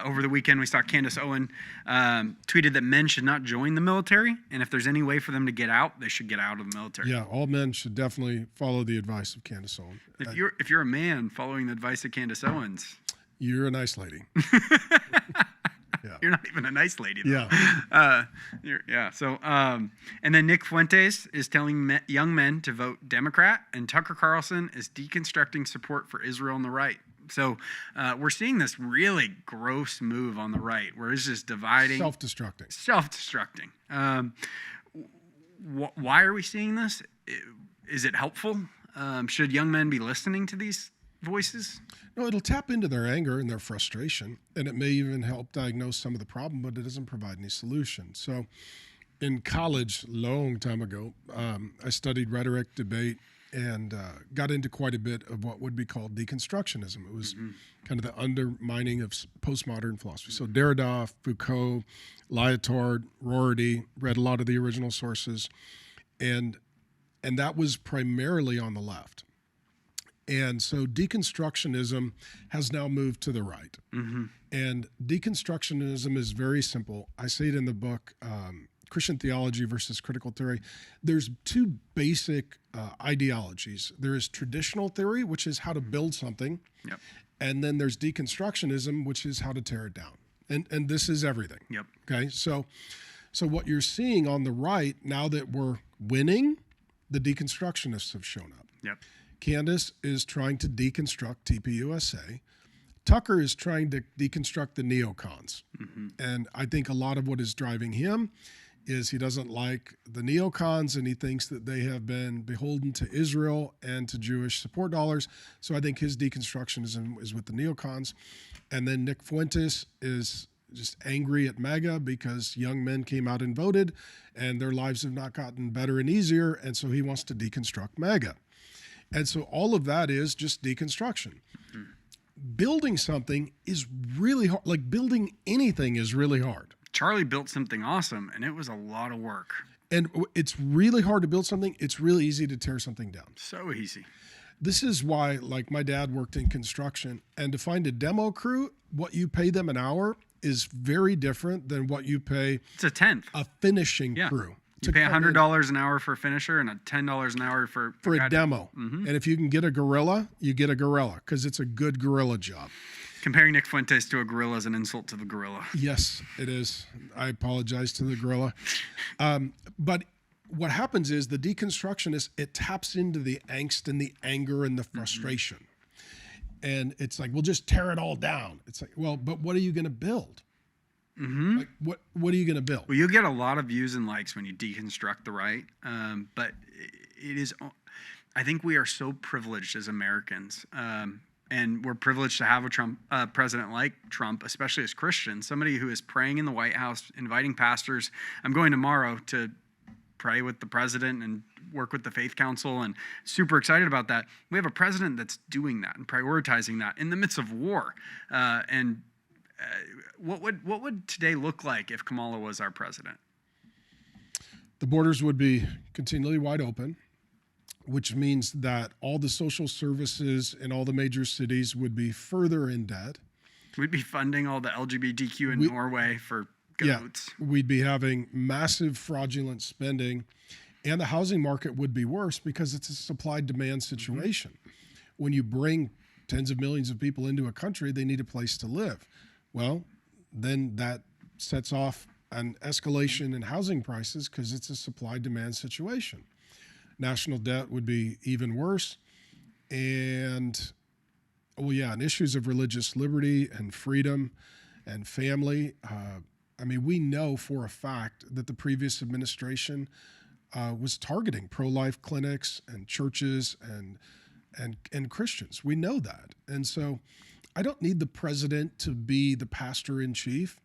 Over the weekend, we saw Candace Owens tweeted that men should not join the military, and if there's any way for them to get out, they should get out of the military. Yeah, all men should definitely follow the advice of Candace Owens. If you're a man following the advice of Candace Owens, you're a nice lady. Yeah. You're not even a nice lady, though. Yeah. So, and then Nick Fuentes is telling young men to vote Democrat, and Tucker Carlson is deconstructing support for Israel on the right. So we're seeing this really gross move on the right, where it's just dividing. Self-destructing. Why are we seeing this? Is it helpful? Should young men be listening to these voices? No, it'll tap into their anger and their frustration, and it may even help diagnose some of the problem, but it doesn't provide any solution. So in college, long time ago, I studied rhetoric, debate, and got into quite a bit of what would be called deconstructionism. It was kind of the undermining of postmodern philosophy. So Derrida, Foucault, Lyotard, Rorty, read a lot of the original sources, and that was primarily on the left. And so deconstructionism has now moved to the right. And deconstructionism is very simple. I say it in the book, Christian Theology versus Critical Theory. There's two basic ideologies. There is traditional theory, which is how to build something. Yep. And then there's deconstructionism, which is how to tear it down. And this is everything. Yep. Okay, so what you're seeing on the right, now that we're winning, the deconstructionists have shown up. Yep. Candace is trying to deconstruct TPUSA. Tucker is trying to deconstruct the neocons. And I think a lot of what is driving him is he doesn't like the neocons, and he thinks that they have been beholden to Israel and to Jewish support dollars. So I think his deconstructionism is with the neocons. And then Nick Fuentes is just angry at MAGA because young men came out and voted and their lives have not gotten better and easier. And so he wants to deconstruct MAGA. And so all of that is just deconstruction. Building something is really hard. Like building anything is really hard. Charlie built something awesome, and it was a lot of work. And it's really hard to build something. It's really easy to tear something down. So easy. This is why, like, my dad worked in construction, and to find a demo crew, what you pay them an hour is very different than what you pay. It's a tenth. A finishing crew. You pay $100 an hour for a finisher and $10 an hour for a demo. And if you can get a gorilla, you get a gorilla because it's a good gorilla job. Comparing Nick Fuentes to a gorilla is an insult to the gorilla. Yes, it is. I apologize to the gorilla. But what happens is the deconstructionist, it taps into the angst and the anger and the frustration. And it's like, we'll just tear it all down. It's like, well, but what are you going to build? Like, what are you going to build? Well, you'll get a lot of views and likes when you deconstruct the right. But it is, I think we are so privileged as Americans. And we're privileged to have a president like Trump, especially as Christians, somebody who is praying in the White House, inviting pastors. I'm going tomorrow to pray with the president and work with the Faith Council, and super excited about that. We have a president that's doing that and prioritizing that in the midst of war. What would today look like if Kamala was our president? The borders would be continually wide open, which means that all the social services in all the major cities would be further in debt. We'd be funding all the LGBTQ in Norway for goats. Yeah, we'd be having massive fraudulent spending, and the housing market would be worse because it's a supply-demand situation. When you bring tens of millions of people into a country, they need a place to live. Well, then that sets off an escalation in housing prices because it's a supply-demand situation. National debt would be even worse. And, and issues of religious liberty and freedom and family. We know for a fact that the previous administration was targeting pro-life clinics and churches and Christians. We know that. And so I don't need the president to be the pastor in chief.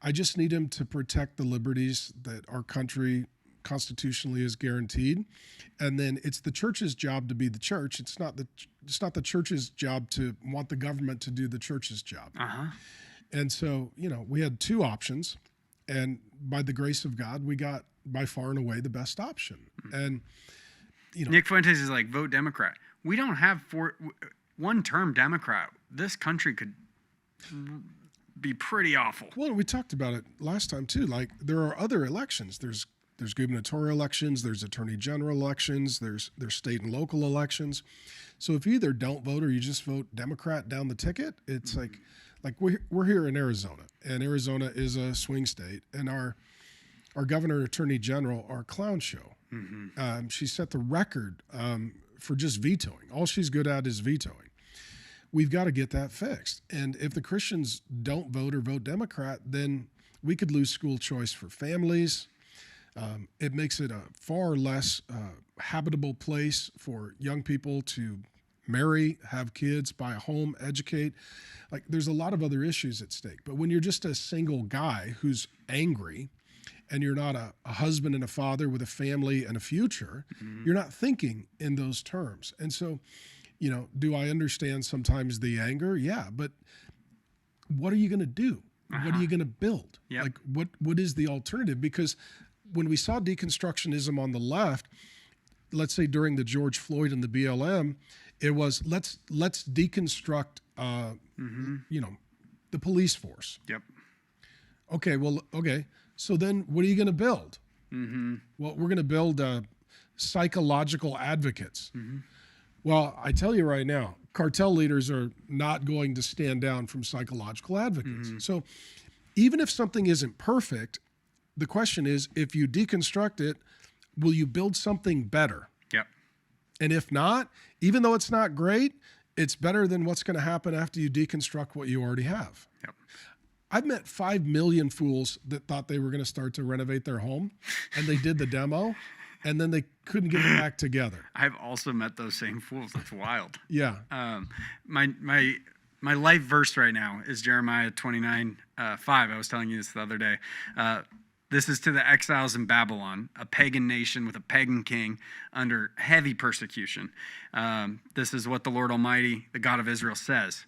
I just need him to protect the liberties that our country constitutionally is guaranteed. And then it's the church's job to be the church. It's not the church's job to want the government to do the church's job. And so, we had two options, and by the grace of God, we got by far and away the best option. And Nick Fuentes is like, vote Democrat. We don't have one-term Democrat. This country could be pretty awful. Well, we talked about it last time too. Like there are other elections. There's gubernatorial elections. There's attorney general elections. There's state and local elections. So if you either don't vote or you just vote Democrat down the ticket, it's like we're here in Arizona, and Arizona is a swing state, and our governor and attorney general are a clown show. She set the record for just vetoing. All she's good at is vetoing. We've got to get that fixed. And if the Christians don't vote or vote Democrat, then we could lose school choice for families. It makes it a far less habitable place for young people to marry, have kids, buy a home, educate. Like there's a lot of other issues at stake. But when you're just a single guy who's angry and you're not a husband and a father with a family and a future, you're not thinking in those terms. And so, do I understand sometimes the anger? Yeah, but what are you going to do? What are you going to build? Yep. Like what is the alternative? Because when we saw deconstructionism on the left, let's say during the George Floyd and the BLM, it was let's deconstruct the police force. Yep. Okay. So then what are you going to build? Well, we're going to build psychological advocates. Well, I tell you right now, cartel leaders are not going to stand down from psychological advocates. So even if something isn't perfect, the question is, if you deconstruct it, will you build something better? Yep. And if not, even though it's not great, it's better than what's going to happen after you deconstruct what you already have. Yep. I've met 5 million fools that thought they were going to start to renovate their home, and they did the demo, and then they couldn't get it back together. I've also met those same fools. That's wild. Yeah. My life verse right now is Jeremiah 29:5. I was telling you this the other day. This is to the exiles in Babylon, a pagan nation with a pagan king under heavy persecution. This is what the Lord Almighty, the God of Israel, says.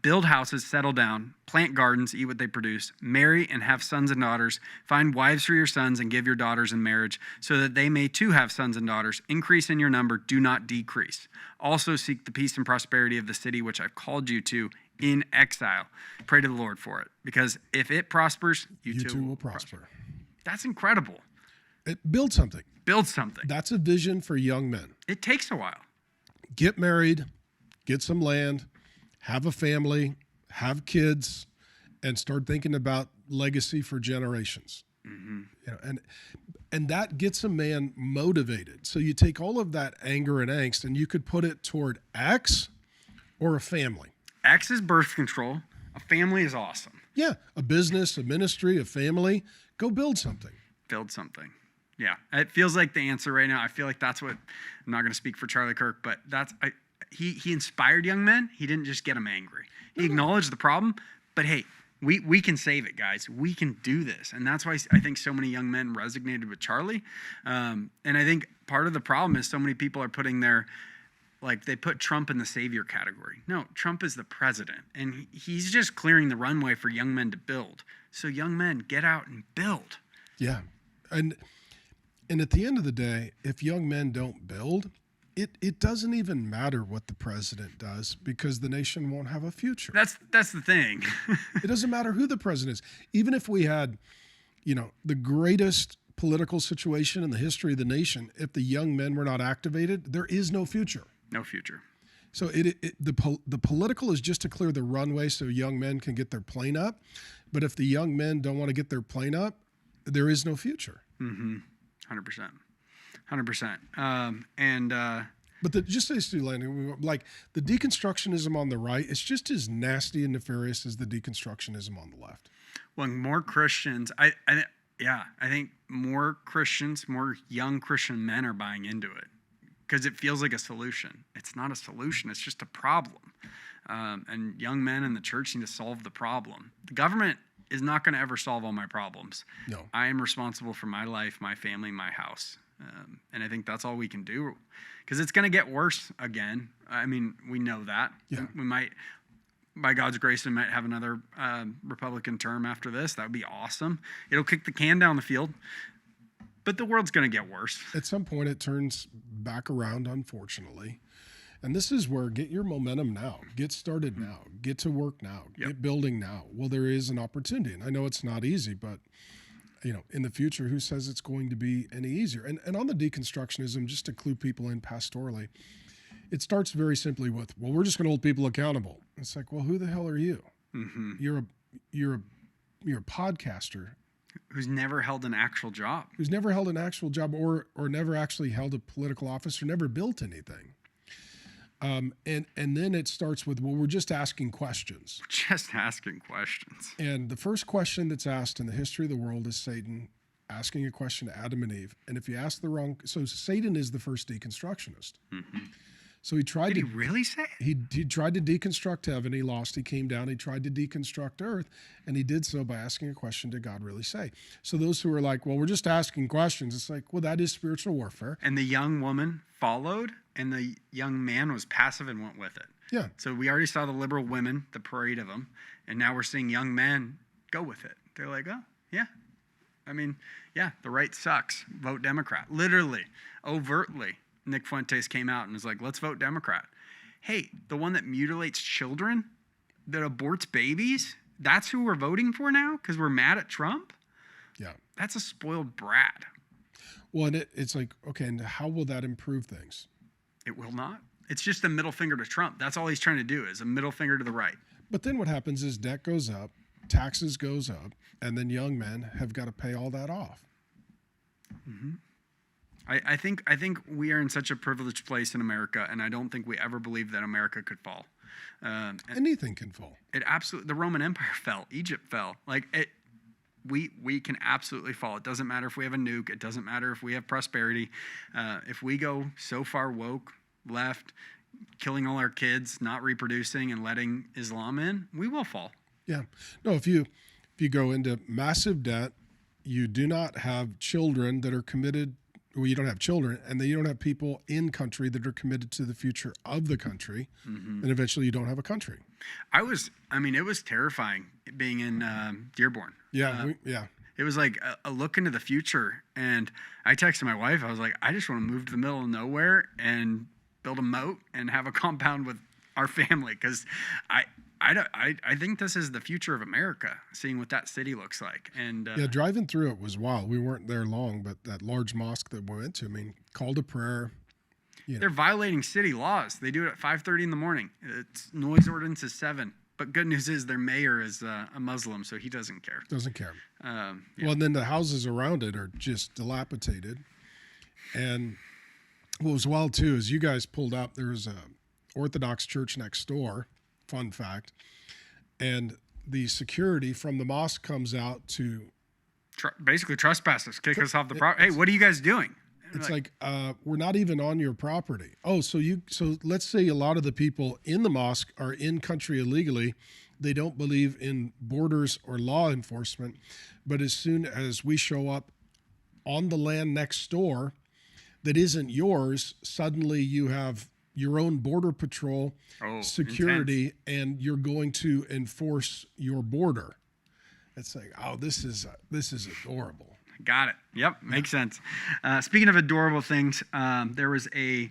Build houses, settle down, plant gardens, eat what they produce, marry and have sons and daughters, find wives for your sons and give your daughters in marriage, so that they may too have sons and daughters. Increase in your number, do not decrease. Also seek the peace and prosperity of the city which I've called you to in exile. Pray to the Lord for it, because if it prospers, you too will prosper. That's incredible. Build something. Build something. That's a vision for young men. It takes a while. Get married, get some land, have a family, have kids, and start thinking about legacy for generations. And that gets a man motivated. So you take all of that anger and angst and you could put it toward X or a family. X is birth control. A family is awesome. Yeah, a business, a ministry, a family. Go build something. Build something. Yeah, it feels like the answer right now. I feel like that's what, I'm not going to speak for Charlie Kirk, but he inspired young men. He didn't just get them angry. He acknowledged the problem, but hey, we can save it, guys. We can do this. And that's why I think so many young men resonated with Charlie. And I think part of the problem is so many people are putting they put Trump in the savior category. No, Trump is the president, and he's just clearing the runway for young men to build. So young men, get out and build. Yeah. And at the end of the day, if young men don't build, it doesn't even matter what the president does, because the nation won't have a future. That's the thing. It doesn't matter who the president is. Even if we had, the greatest political situation in the history of the nation, if the young men were not activated, there is no future. No future. So the political is just to clear the runway so young men can get their plane up. But if the young men don't want to get their plane up, there is no future. 100%. 100%. But just say, Stu, Landon, like the deconstructionism on the right, it's just as nasty and nefarious as the deconstructionism on the left. Well, more Christians, I think more Christians, more young Christian men are buying into it, because it feels like a solution. It's not a solution. It's just a problem. And young men in the church need to solve the problem. The government is not going to ever solve all my problems. No. I am responsible for my life, my family, my house. And I think that's all we can do, because it's going to get worse again. I mean, we know that. Yeah. We might, by God's grace, we might have another Republican term after this. That would be awesome. It'll kick the can down the field. But the world's going to get worse. At some point, it turns back around, unfortunately. And this is where get your momentum now, get started now, get to work now, get building now. Well, there is an opportunity. And I know it's not easy, but in the future, who says it's going to be any easier? And on the deconstructionism, just to clue people in pastorally, it starts very simply with, well, we're just going to hold people accountable. It's like, well, who the hell are you? Mm-hmm. You're a podcaster who's never held an actual job, or never actually held a political office or never built anything. And then it starts with, well, we're just asking questions. And the first question that's asked in the history of the world is Satan asking a question to Adam and Eve. And if you ask so Satan is the first deconstructionist. Mm-hmm. So he tried Did he really say it? He tried to deconstruct heaven. He lost. He came down. He tried to deconstruct earth. And he did so by asking a question, did God really say? So those who are like, well, we're just asking questions. It's like, well, that is spiritual warfare. And the young woman followed, and the young man was passive and went with it. Yeah. So we already saw the liberal women, the parade of them. And now we're seeing young men go with it. They're like, oh, yeah. I mean, yeah, the right sucks. Vote Democrat. Literally, overtly. Nick Fuentes came out and was like, let's vote Democrat. Hey, the one that mutilates children, that aborts babies, that's who we're voting for now because we're mad at Trump? Yeah. That's a spoiled brat. Well, and it's like, okay, and how will that improve things? It will not. It's just a middle finger to Trump. That's all he's trying to do is a middle finger to the right. But then what happens is debt goes up, taxes goes up, and then young men have got to pay all that off. Mm-hmm. I think we are in such a privileged place in America, and I don't think we ever believed that America could fall. Anything can fall. It absolutely. The Roman Empire fell. Egypt fell. Like it. We can absolutely fall. It doesn't matter if we have a nuke. It doesn't matter if we have prosperity. If we go so far woke, left, killing all our kids, not reproducing, and letting Islam in, we will fall. Yeah. No, if you go into massive debt, you do not have children that are committed. Well, you don't have children, and then you don't have people in country that are committed to the future of the country, and eventually you don't have a country. It was terrifying being in Dearborn. Yeah, yeah. It was like a look into the future, and I texted my wife. I was like, I just want to move to the middle of nowhere and build a moat and have a compound with our family, because I think this is the future of America, seeing what that city looks like. And yeah, driving through it was wild. We weren't there long, but that large mosque that we went to, I mean, call to prayer. They're violating city laws. They do it at 5:30 in the morning. Its noise ordinance is 7. But good news is their mayor is a Muslim, so he doesn't care. Doesn't care. Yeah. Well, and then the houses around it are just dilapidated. And what was wild, too, is you guys pulled up. There was a Orthodox church next door. Fun fact. And the security from the mosque comes out to basically trespass us, kick us off the property. Hey, what are you guys doing? It's like we're not even on your property. Oh, so let's say a lot of the people in the mosque are in country illegally. They don't believe in borders or law enforcement. But as soon as we show up on the land next door that isn't yours, suddenly you have your own border patrol, security, intense. And you're going to enforce your border. It's like, oh, this is adorable. Got it. Yep, makes sense. Speaking of adorable things, there was a